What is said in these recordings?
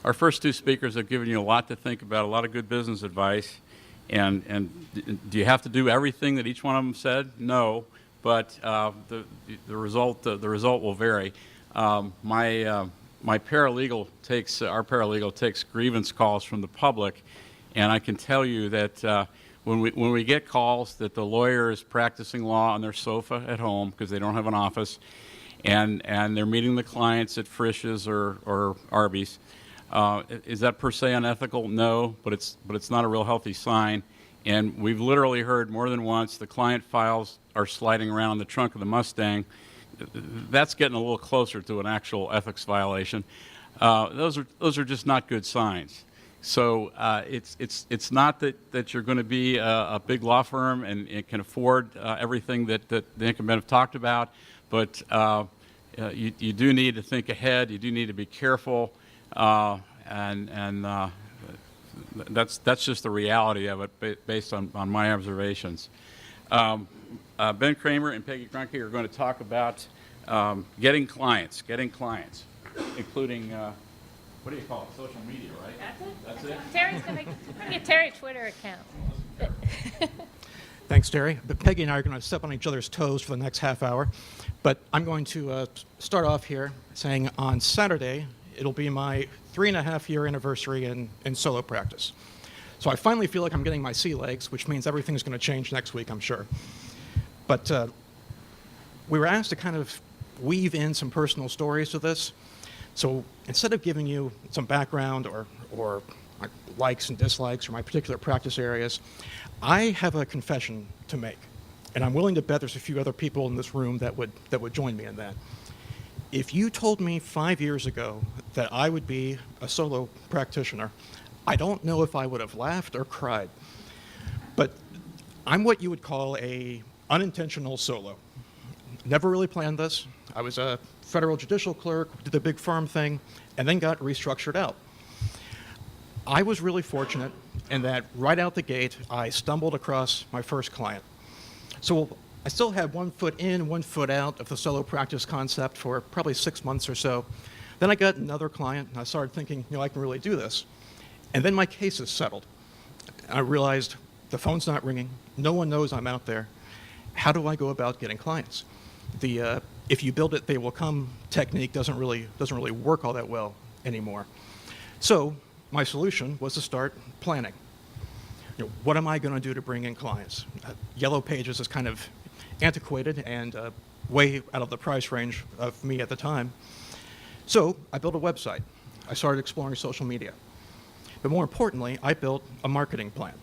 Our first two speakers have given you a lot to think about, a lot of good business advice. And do you have to do everything that each one of them said? No, but the result will vary. My paralegal our paralegal takes grievance calls from the public, and I can tell you that when we get calls that the lawyer is practicing law on their sofa at home because they don't have an office, and they're meeting the clients at Frisch's or Arby's, is that per se unethical? No, but it's not a real healthy sign. And we've literally heard more than once the client files are sliding around in the trunk of the Mustang. That's getting a little closer to an actual ethics violation. Those are just not good signs. So it's not that you're going to be a big law firm and can afford everything that the incumbent have talked about, but you do need to think ahead. You do need to be careful, and that's just the reality of it based on my observations. Ben Cramer and Peggy Gruenke are going to talk about getting clients, including, what do you call it, social media, right? That's it? Terry's going to get Terry a Twitter account. Thanks, Terry. But Peggy and I are going to step on each other's toes for the next half hour. But I'm going to start off here saying on Saturday, it'll be my 3.5-year anniversary in solo practice. So I finally feel like I'm getting my sea legs, which means everything's going to change next week, I'm sure. But we were asked to kind of weave in some personal stories to this. So instead of giving you some background or my likes and dislikes or my particular practice areas, I have a confession to make. And I'm willing to bet there's a few other people in this room that would join me in that. If you told me 5 years ago that I would be a solo practitioner, I don't know if I would have laughed or cried. But I'm what you would call a unintentional solo. Never really planned this. I was a federal judicial clerk, did the big firm thing, and then got restructured out. I was really fortunate in that right out the gate, I stumbled across my first client. So I still had 1 foot in, 1 foot out of the solo practice concept for probably 6 months or so. Then I got another client, and I started thinking, I can really do this. And then my case is settled. I realized the phone's not ringing. No one knows I'm out there. How do I go about getting clients? The if you build it, they will come technique doesn't really work all that well anymore. So my solution was to start planning. What am I going to do to bring in clients? Yellow Pages is kind of antiquated and way out of the price range of me at the time. So I built a website. I started exploring social media. But more importantly, I built a marketing plan.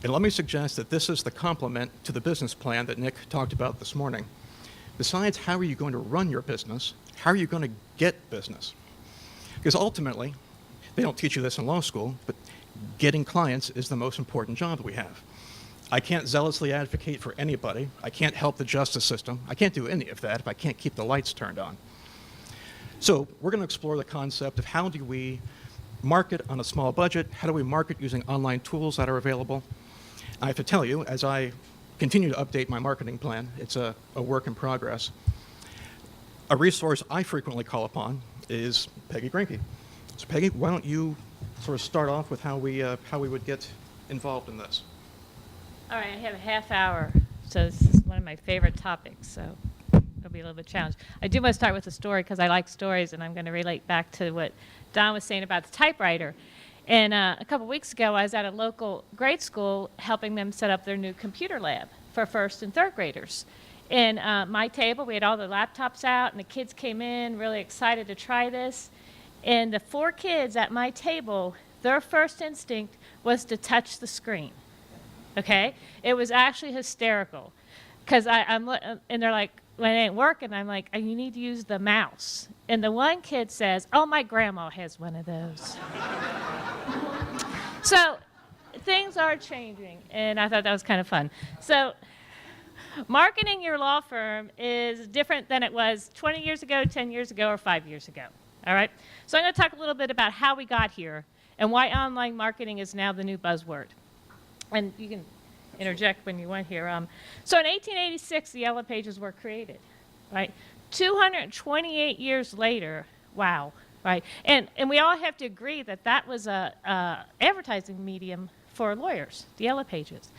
And let me suggest that this is the complement to the business plan that Nick talked about this morning. Besides, how are you going to run your business? How are you going to get business? Because ultimately, they don't teach you this in law school, but getting clients is the most important job that we have. I can't zealously advocate for anybody. I can't help the justice system. I can't do any of that if I can't keep the lights turned on. So we're going to explore the concept of how do we market on a small budget? How do we market using online tools that are available? I have to tell you, as I continue to update my marketing plan, it's a work in progress. A resource I frequently call upon is Peggy Gruenke. So Peggy, why don't you sort of start off with how we would get involved in this? All right, I have a half hour, so this is one of my favorite topics, so it'll be a little bit challenging. I do want to start with a story because I like stories, and I'm going to relate back to what Don was saying about the typewriter. And a couple weeks ago, I was at a local grade school helping them set up their new computer lab for first and third graders. And my table, we had all the laptops out, and the kids came in really excited to try this. And the 4 kids at my table, their first instinct was to touch the screen. Okay? It was actually hysterical. Because and they're like, when it ain't working, I'm like, you need to use the mouse. And the one kid says, oh, my grandma has one of those. So things are changing, and I thought that was kind of fun. So marketing your law firm is different than it was 20 years ago, 10 years ago, or 5 years ago. All right? So I'm going to talk a little bit about how we got here and why online marketing is now the new buzzword. And you can interject when you want here. So in 1886, the Yellow Pages were created, right? 228 years later, wow, right? And we all have to agree that that was a advertising medium for lawyers, the Yellow Pages.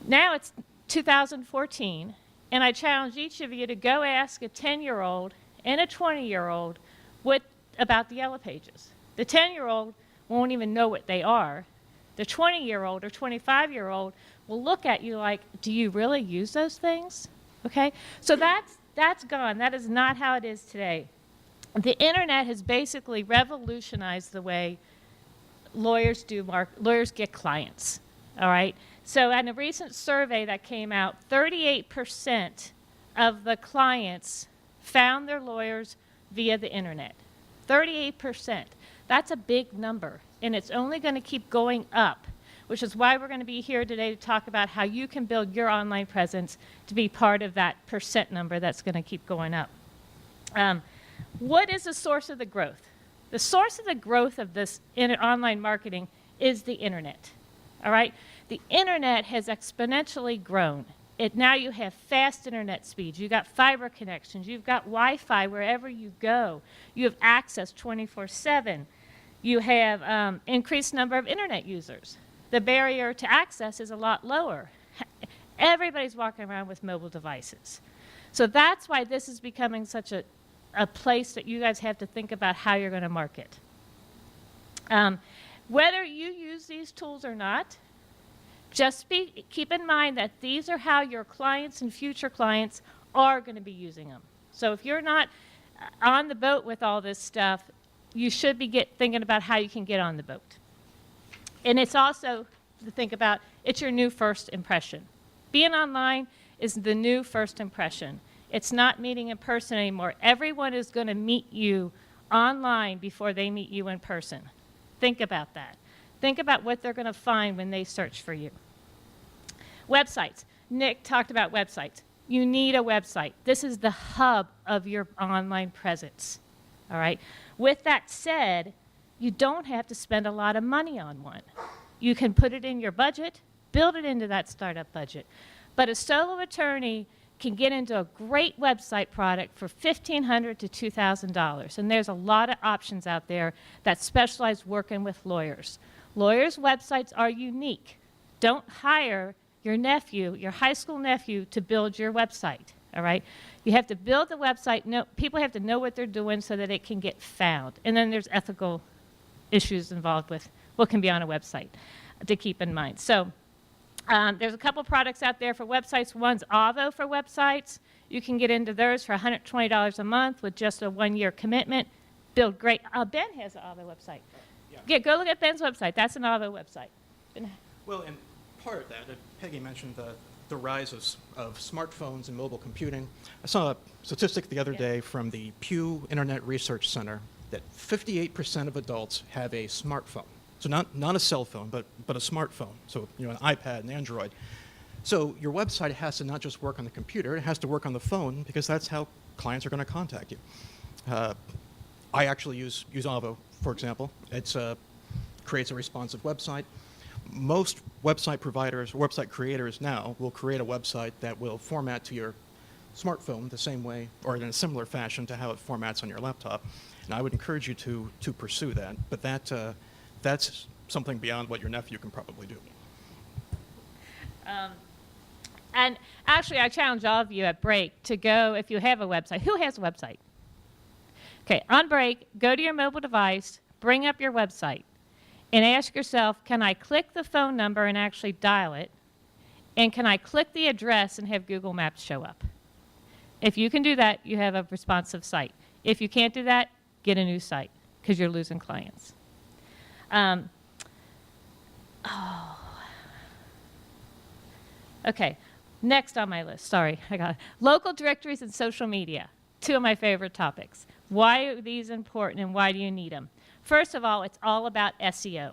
Now it's 2014, and I challenge each of you to go ask a 10-year-old and a 20-year-old what about the Yellow Pages. The 10-year-old won't even know what they are. The 20-year-old or 25-year-old will look at you like, do you really use those things? Okay? So that's gone. That is not how it is today. The internet has basically revolutionized the way lawyers get clients. All right? So in a recent survey that came out, 38% of the clients found their lawyers via the internet. 38%. That's a big number, and it's only going to keep going up, which is why we're going to be here today to talk about how you can build your online presence to be part of that percent number that's going to keep going up. What is the source of the growth? The source of the growth of this online marketing is the internet. All right? The internet has exponentially grown. Now you have fast internet speeds. You've got fiber connections. You've got Wi-Fi wherever you go. You have access 24/7. You have increased number of internet users. The barrier to access is a lot lower. Everybody's walking around with mobile devices. So that's why this is becoming such a place that you guys have to think about how you're going to market. Whether you use these tools or not, just keep in mind that these are how your clients and future clients are going to be using them. So if you're not on the boat with all this stuff, you should be thinking about how you can get on the boat. And it's also to think about, it's your new first impression. Being online is the new first impression. It's not meeting in person anymore. Everyone is going to meet you online before they meet you in person. Think about that. Think about what they're going to find when they search for you. Websites. Nick talked about websites. You need a website. This is the hub of your online presence. All right? With that said, you don't have to spend a lot of money on one. You can put it in your budget, build it into that startup budget. But a solo attorney can get into a great website product for $1,500 to $2,000. And there's a lot of options out there that specialize working with lawyers. Lawyers' websites are unique. Don't hire your nephew, your high school nephew, to build your website, all right? You have to build the website. People have to know what they're doing so that it can get found. And then there's ethical issues involved with what can be on a website to keep in mind. So there's a couple products out there for websites. One's Avo for websites. You can get into theirs for $120 a month with just a 1-year commitment. Build great. Ben has an Avo website. Yeah, go look at Ben's website. That's an Avo website. Well, and part of that, Peggy mentioned the rise of smartphones and mobile computing. I saw a statistic the other day from the Pew Internet Research Center that 58% of adults have a smartphone. So not a cell phone, but a smartphone. So an iPad and Android. So your website has to not just work on the computer, it has to work on the phone because that's how clients are going to contact you. I actually use Avo, for example. It creates a responsive website. Most website providers, or website creators now, will create a website that will format to your smartphone the same way, or in a similar fashion to how it formats on your laptop. And I would encourage you to pursue that. But that's something beyond what your nephew can probably do. And actually, I challenge all of you at break to go, if you have a website. Who has a website? Okay, on break, go to your mobile device, bring up your website, and ask yourself, can I click the phone number and actually dial it? And can I click the address and have Google Maps show up? If you can do that, you have a responsive site. If you can't do that, get a new site because you're losing clients. Okay, next on my list, sorry, I got it. Local directories and social media, 2 of my favorite topics. Why are these important and why do you need them? First of all, it's all about SEO.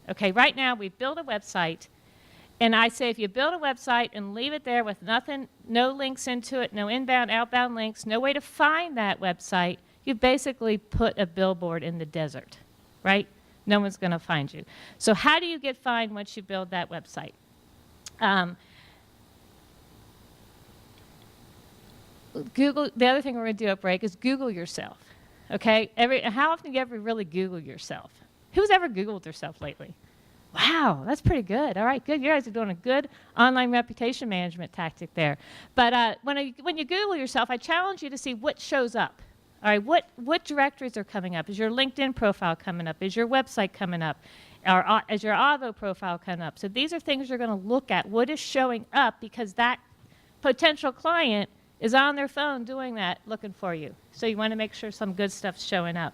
Okay, right now we build a website, and I say if you build a website and leave it there with nothing, no links into it, no inbound, outbound links, no way to find that website, you basically put a billboard in the desert, right? No one's going to find you. So how do you get found once you build that website? Google. The other thing we're going to do at break is Google yourself. Okay? How often do you ever really Google yourself? Who's ever Googled themselves lately? Wow, that's pretty good. All right, good. You guys are doing a good online reputation management tactic there. But when you Google yourself, I challenge you to see what shows up. All right, what directories are coming up? Is your LinkedIn profile coming up? Is your website coming up? Or is your Avvo profile coming up? So these are things you're going to look at. What is showing up, because that potential client is on their phone doing that, looking for you. So you want to make sure some good stuff's showing up.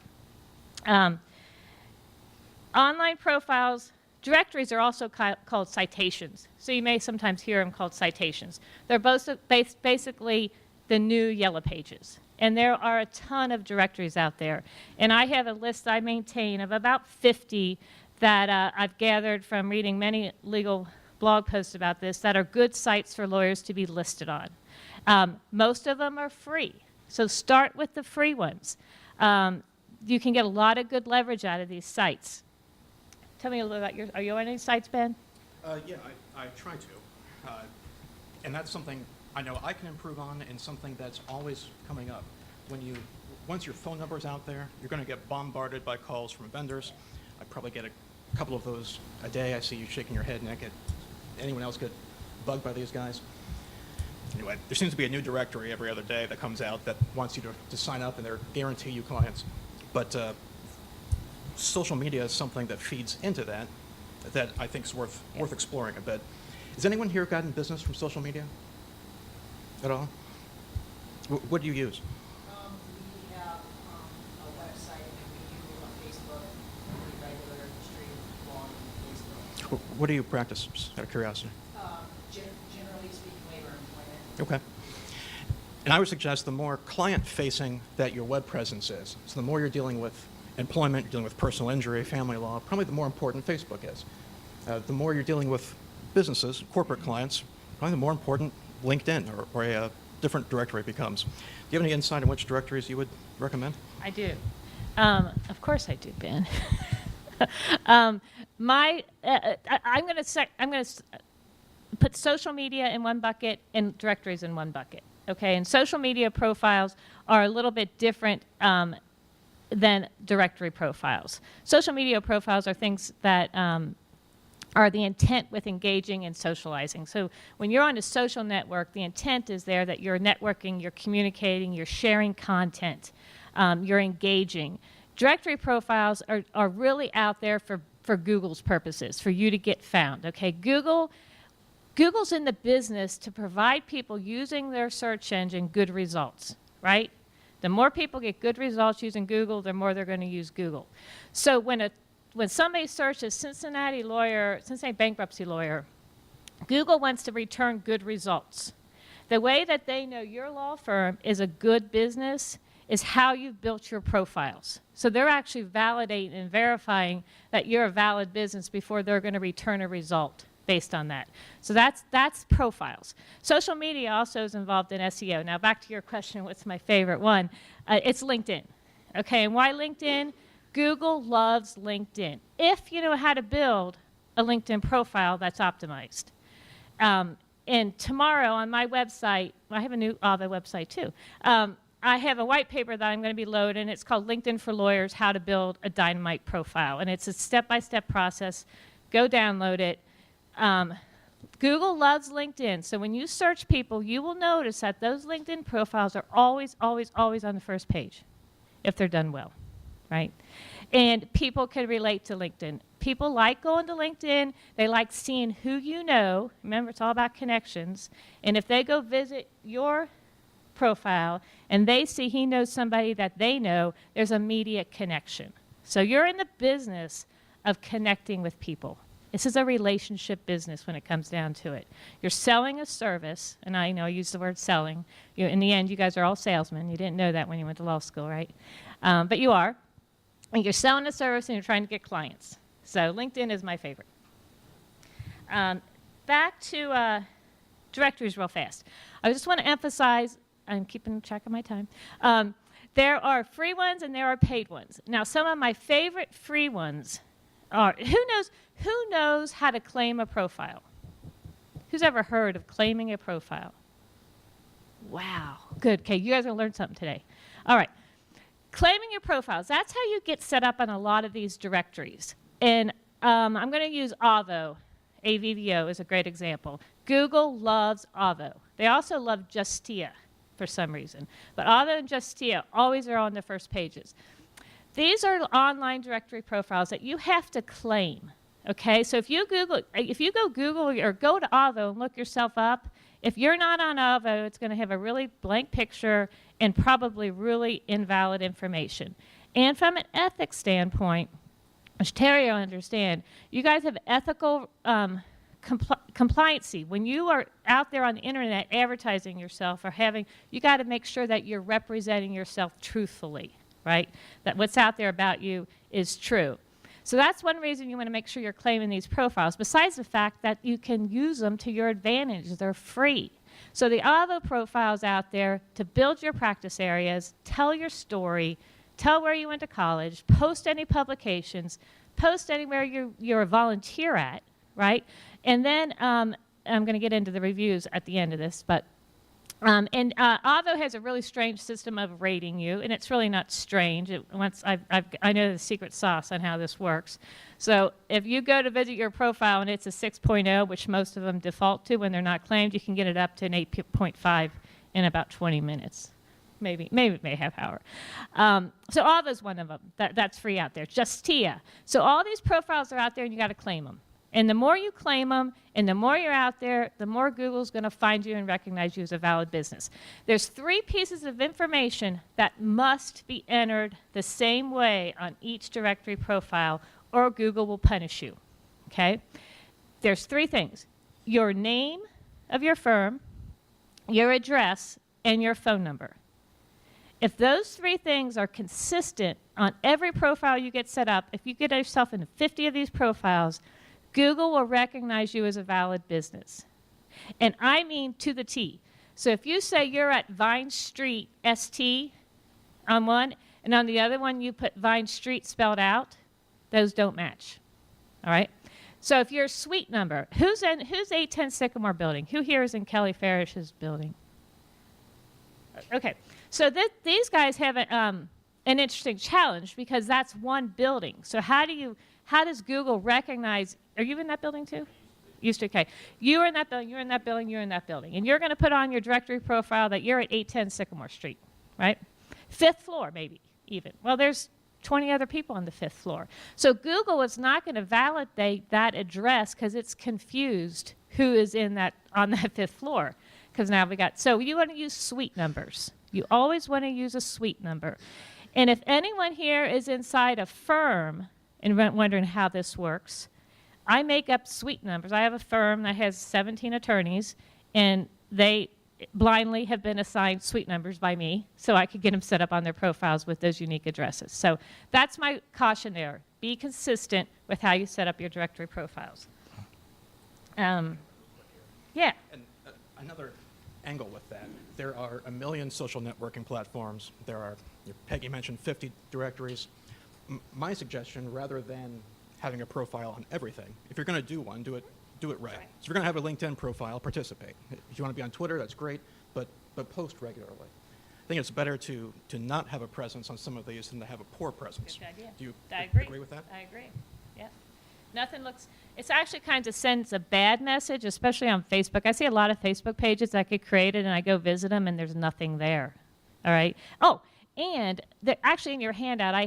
Online profiles, directories are also called citations. So you may sometimes hear them called citations. They're both basically the new Yellow Pages. And there are a ton of directories out there. And I have a list I maintain of about 50 that I've gathered from reading many legal blog posts about this that are good sites for lawyers to be listed on. Most of them are free. So start with the free ones. You can get a lot of good leverage out of these sites. Tell me a little bit about are you on any sites, Ben? Yeah, I try to. And that's something I know I can improve on, and something that's always coming up. Once your phone number is out there, you're going to get bombarded by calls from vendors. I probably get a couple of those a day. I see you shaking your head, and anyone else get bugged by these guys? Anyway, there seems to be a new directory every other day that comes out that wants you to sign up, and they're guarantee you clients. But social media is something that feeds into that I think is worth exploring a bit. Has anyone here gotten business from social media at all? What do you use? We have a website, and we do on Facebook, pretty regular stream on Facebook. What do you practice, just out of curiosity? Generally speaking, labor employment. Okay. And I would suggest the more client-facing that your web presence is, so the more you're dealing with employment, you're dealing with personal injury, family law, probably the more important Facebook is. The more you're dealing with businesses, corporate clients, probably the more important LinkedIn or a different directory becomes. Do you have any insight on which directories you would recommend? I do. Of course I do, Ben. I'm going to put social media in one bucket and directories in one bucket. Okay, and social media profiles are a little bit different than directory profiles. Social media profiles are things that are the intent with engaging and socializing. So when you're on a social network, the intent is there that you're networking, you're communicating, you're sharing content, you're engaging. Directory profiles are really out there for Google's purposes, for you to get found. Okay, Google's in the business to provide people using their search engine good results, right? The more people get good results using Google, the more they're going to use Google. So when somebody searches Cincinnati bankruptcy lawyer, Google wants to return good results. The way that they know your law firm is a good business is how you've built your profiles. So they're actually validating and verifying that you're a valid business before they're going to return a result based on that. So that's profiles. Social media also is involved in SEO. Now back to your question, what's my favorite one? It's LinkedIn. Okay, and why LinkedIn? Google loves LinkedIn. If you know how to build a LinkedIn profile that's optimized. And tomorrow on my website, I have a new Avvo website too. I have a white paper that I'm going to be loading. It's called LinkedIn for Lawyers, How to Build a Dynamite Profile. And it's a step-by-step process. Go download it. Google loves LinkedIn. So when you search people, you will notice that those LinkedIn profiles are always, always, always on the first page if they're done well, right? And people can relate to LinkedIn. People like going to LinkedIn. They like seeing who you know. Remember, it's all about connections. And if they go visit your profile and they see he knows somebody that they know, there's immediate connection. So you're in the business of connecting with people. This is a relationship business when it comes down to it. You're selling a service, and I know I use the word selling. In the end, you guys are all salesmen. You didn't know that when you went to law school, right? But you are. And you're selling a service and you're trying to get clients. So LinkedIn is my favorite. Back to directories real fast. I just want to emphasize, I'm keeping track of my time. There are free ones and there are paid ones. Now, some of my favorite free ones are, who knows how to claim a profile? Who's ever heard of claiming a profile? Wow, good. Okay, you guys are going to learn something today. All right. claiming your profiles. That's how you get set up on a lot of these directories. And I'm going to use Avvo. AVVO is a great example. Google loves Avvo. They also love Justia for some reason. But Avvo and Justia always are on the first pages. These are online directory profiles that you have to claim. Okay, so if you go Google or go to Avvo and look yourself up, if you're not on Avvo, it's going to have a really blank picture and probably really invalid information. And from an ethics standpoint, which Terry will understand, you guys have ethical compliancy. When you are out there on the internet advertising yourself or you got to make sure that you're representing yourself truthfully, right? That what's out there about you is true. So that's one reason you want to make sure you're claiming these profiles, besides the fact that you can use them to your advantage. They're free. So the Avvo profiles out there to build your practice areas, tell your story, tell where you went to college, post any publications, post anywhere you're a volunteer at, right? And then I'm going to get into the reviews at the end of this, but Avvo has a really strange system of rating you, and it's really not strange. I know the secret sauce on how this works. So if you go to visit your profile and it's a 6.0, which most of them default to when they're not claimed, you can get it up to an 8.5 in about 20 minutes. Maybe a half hour. So Avvo's one of them. That's free out there. Justia. So all these profiles are out there, and you got to claim them. And the more you claim them and the more you're out there, the more Google's going to find you and recognize you as a valid business. There's 3 pieces of information that must be entered the same way on each directory profile, or Google will punish you. Okay? There's 3 things. Your name of your firm, your address, and your phone number. If those 3 things are consistent on every profile you get set up, if you get yourself into 50 of these profiles, Google will recognize you as a valid business. And I mean to the T. So if you say you're at Vine Street, ST, on one, and on the other one you put Vine Street spelled out, those don't match. All right? So if your suite number, who's 810 Sycamore building? Who here is in Kelly Farish's building? Okay. So these guys have an interesting challenge because that's one building. So how does Google recognize, are you in that building too? Used to, okay. You are in that building, you're in that building, you're in that building. And you're going to put on your directory profile that you're at 810 Sycamore Street, right? 5th floor, maybe, even. Well, there's 20 other people on the 5th floor. So Google is not going to validate that address because it's confused who is on that 5th floor. Because now so you want to use suite numbers. You always want to use a suite number. And if anyone here is inside a firm and wondering how this works, I make up suite numbers. I have a firm that has 17 attorneys, and they blindly have been assigned suite numbers by me, so I could get them set up on their profiles with those unique addresses. So that's my caution there. Be consistent with how you set up your directory profiles. Yeah. And another angle with that, there are a million social networking platforms. There are, Peggy mentioned 50 directories. My suggestion, rather than having a profile on everything, if you're going to do one, do it right. So if you're going to have a LinkedIn profile, participate. If you want to be on Twitter, that's great, but post regularly. I think it's better to not have a presence on some of these than to have a poor presence. Good idea. Do you agree with that? I agree. Yep. It actually kind of sends a bad message, especially on Facebook. I see a lot of Facebook pages that get created, and I go visit them, and there's nothing there. All right? Oh, and actually in your handout, I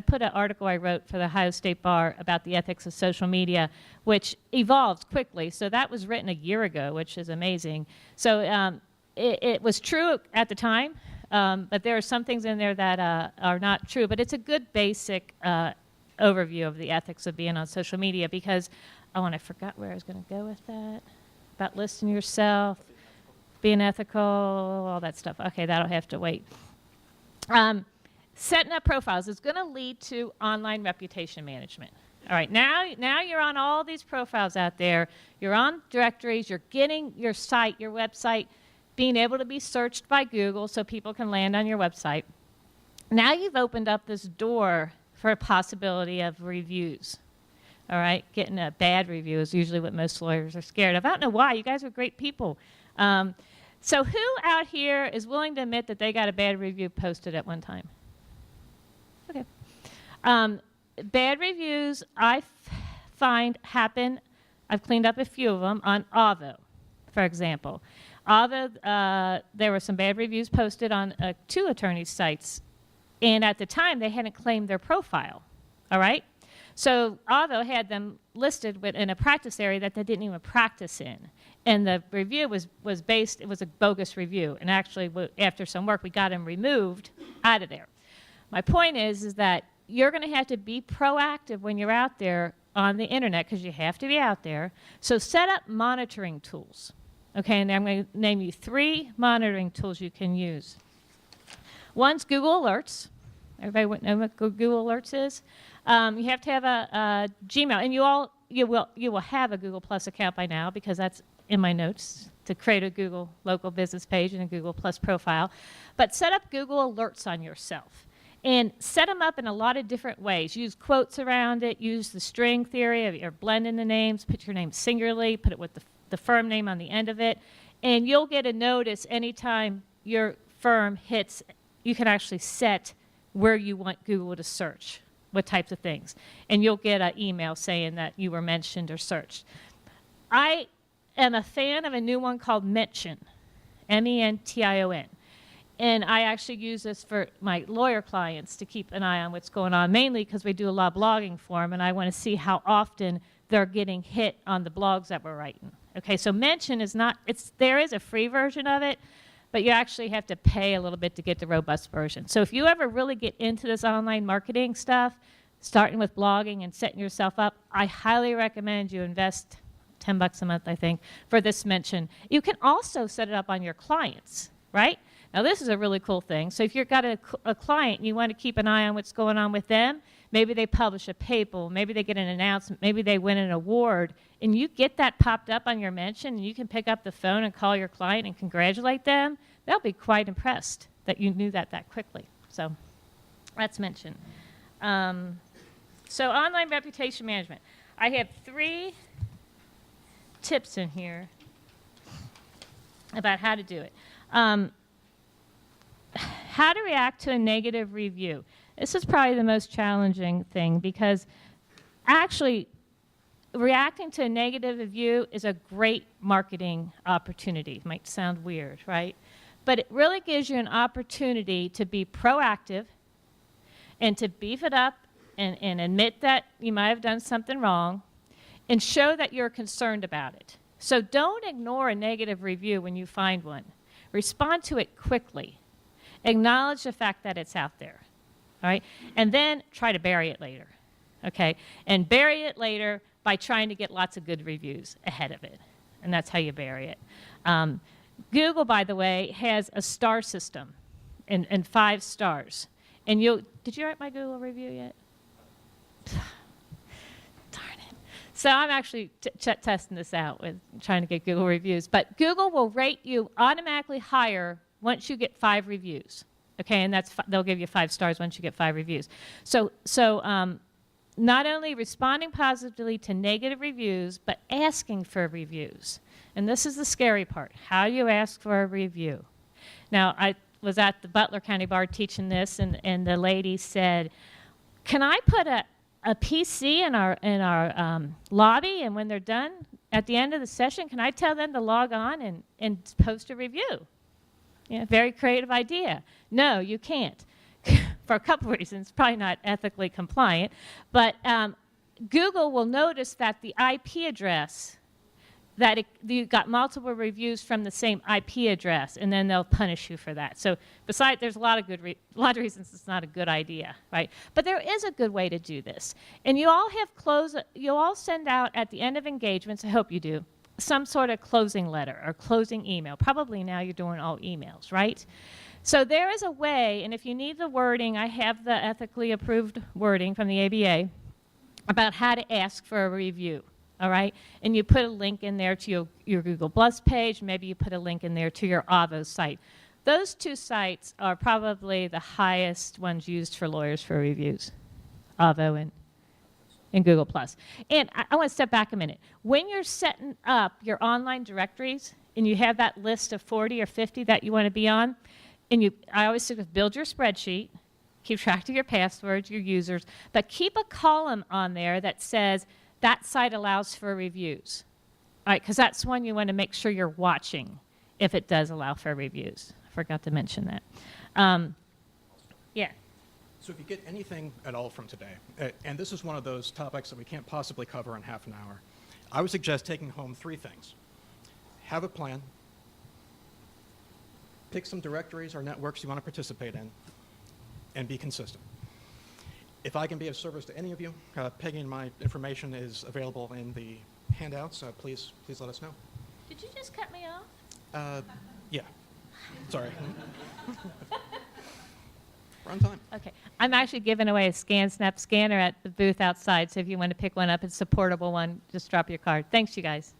put an article I wrote for the Ohio State Bar about the ethics of social media, which evolved quickly. So that was written a year ago, which is amazing. So it was true at the time, but there are some things in there that are not true. But it's a good basic overview of the ethics of being on social media because, I forgot where I was going to go with that, about listing yourself, being ethical, all that stuff. Okay, that'll have to wait. Setting up profiles is going to lead to online reputation management. All right, now you're on all these profiles out there. You're on directories. You're getting your site, your website, being able to be searched by Google so people can land on your website. Now you've opened up this door for a possibility of reviews. All right, getting a bad review is usually what most lawyers are scared of. I don't know why. You guys are great people. So who out here is willing to admit that they got a bad review posted at one time? Okay. Bad reviews find happen, I've cleaned up a few of them, on Avo, for example. Avo, there were some bad reviews posted on 2 attorneys' sites, and at the time they hadn't claimed their profile, all right? So Avo had them listed in a practice area that they didn't even practice in. And the review was based, it was a bogus review. And actually, after some work, we got them removed out of there. My point is that you're going to have to be proactive when you're out there on the internet, because you have to be out there. So set up monitoring tools. Okay, and I'm going to name you 3 monitoring tools you can use. One's Google Alerts. Everybody know what Google Alerts is? You have to have a Gmail, and you will have a Google Plus account by now, because that's in my notes, to create a Google local business page and a Google Plus profile. But set up Google Alerts on yourself. And set them up in a lot of different ways. Use quotes around it. Use the string theory, or blend in the names. Put your name singularly. Put it with the firm name on the end of it. And you'll get a notice anytime your firm hits. You can actually set where you want Google to search, what types of things. And you'll get an email saying that you were mentioned or searched. I am a fan of a new one called Mention, M-E-N-T-I-O-N. And I actually use this for my lawyer clients to keep an eye on what's going on, mainly because we do a lot of blogging for them, and I want to see how often they're getting hit on the blogs that we're writing. Okay, so Mention is not, there is a free version of it, but you actually have to pay a little bit to get the robust version. So if you ever really get into this online marketing stuff, starting with blogging and setting yourself up, I highly recommend you invest $10 a month, I think, for this Mention. You can also set it up on your clients, right? Now, this is a really cool thing. So if you've got a client and you want to keep an eye on what's going on with them, maybe they publish a paper, maybe they get an announcement, maybe they win an award, and you get that popped up on your Mention, and you can pick up the phone and call your client and congratulate them, they'll be quite impressed that you knew that quickly. So that's Mention. So online reputation management. I have 3 tips in here about how to do it. How to react to a negative review. This is probably the most challenging thing, because actually reacting to a negative review is a great marketing opportunity. It might sound weird, right? But it really gives you an opportunity to be proactive and to beef it up and admit that you might have done something wrong and show that you're concerned about it. So don't ignore a negative review when you find one. Respond to it quickly. Acknowledge the fact that it's out there, all right? And then try to bury it later, okay? And bury it later by trying to get lots of good reviews ahead of it, and that's how you bury it. Google, by the way, has a star system and 5 stars. And did you write my Google review yet? Darn it. So I'm actually testing this out with trying to get Google reviews. But Google will rate you automatically higher once you get 5 reviews, okay? And they'll give you 5 stars once you get 5 reviews. So not only responding positively to negative reviews, but asking for reviews. And this is the scary part. How do you ask for a review? Now, I was at the Butler County Bar teaching this, and the lady said, can I put a PC in our lobby, and when they're done, at the end of the session, can I tell them to log on and post a review? Yeah, very creative idea. No, you can't, for a couple reasons. Probably not ethically compliant, but Google will notice that the IP address, that you got multiple reviews from the same IP address, and then they'll punish you for that. So besides, there's a lot of reasons it's not a good idea, right? But there is a good way to do this. And you all send out at the end of engagements, I hope you do, some sort of closing letter or closing email. Probably now you're doing all emails, right? So there is a way, and if you need the wording, I have the ethically approved wording from the ABA about how to ask for a review, all right? And you put a link in there to your Google Plus page. Maybe you put a link in there to your Avo site. Those 2 sites are probably the highest ones used for lawyers for reviews, Avo and Google Plus. And I want to step back a minute. When you're setting up your online directories and you have that list of 40 or 50 that you want to be on, I always say build your spreadsheet, keep track of your passwords, your users, but keep a column on there that says that site allows for reviews. All right, because that's one you want to make sure you're watching if it does allow for reviews. I forgot to mention that. Yeah. So if you get anything at all from today, and this is one of those topics that we can't possibly cover in half an hour, I would suggest taking home 3 things. Have a plan. Pick some directories or networks you want to participate in, and be consistent. If I can be of service to any of you, Peggy and my information is available in the handouts. Please let us know. Did you just cut me off? Yeah. Sorry. We're on time. Okay. I'm actually giving away a ScanSnap scanner at the booth outside, so if you want to pick one up, it's a portable one. Just drop your card. Thanks, you guys.